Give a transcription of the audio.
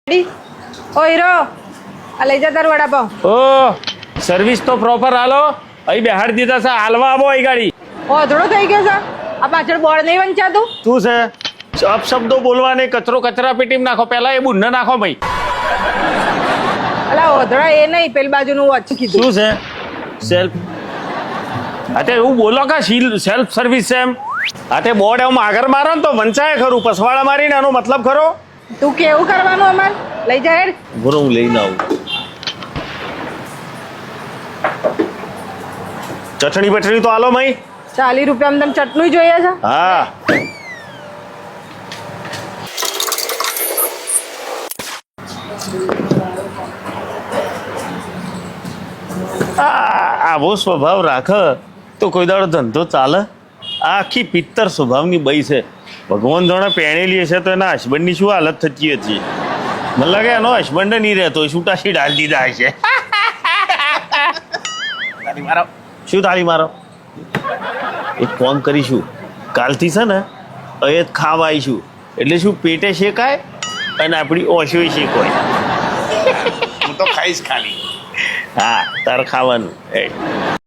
ઓ hero આ લઈ જા તારું વડાપાવ. ઓ સર્વિસ તો પ્રોપર હાલો. અહીં બેહાડી દીધા છે, હાલવા આવો અહીં ગાડી. ઓધળો થઈ ગયો છે. આ પાછળ બોર્ડ નહીં વંચાતું. શું છે અપશબ્દો બોલવા નહીં, કચરો કચરા પેટીમાં નાખો. પહેલા એ બુનને નાખો ભાઈ. અલા ઓધળા એ નહીં, પેલી બાજુનું વોચ કીધું. શું છે સેલ્ફ? હા તે એવું બોલો કે સેલ્ફ સર્વિસ છે એમ. હા તે બોર્ડ એમ આગળ મારો ને તો વંચાય ખરું, પસવાડા મારીને એનો મતલબ ખરો. તું કેવું કરવાનું અમાર? લઈ જા હેડ. બરો હું લઈને આવું. ચટણી બટણી તો હાલો મઈ. 40 રૂપિયામાં તમે ચટણી જોઈએ છે? હા આવો સ્વભાવ રાખ તો કોઈ દાડો ધંધો ચાલે. આ આખી પિત્તર સ્વભાવની બઈ છે. ભગવાન જાણે પહેણેલી હશે તો એના હસબન્ડની શું હાલત થતી હતી. મને લાગે એનો હસબન્ડ નહીં રહેતો, છૂટાછી ડાલ દીધા હશે. તાળી મારો. શું તાળી મારો? એક ફોન કરીશું કાલથી છે ને, એ ખાવા આવીશું એટલે શું પેટે શેકાય અને આપણી ઓશોય શેકાય. હું તો ખાઈશ ખાલી. હા તારે ખાવાનું.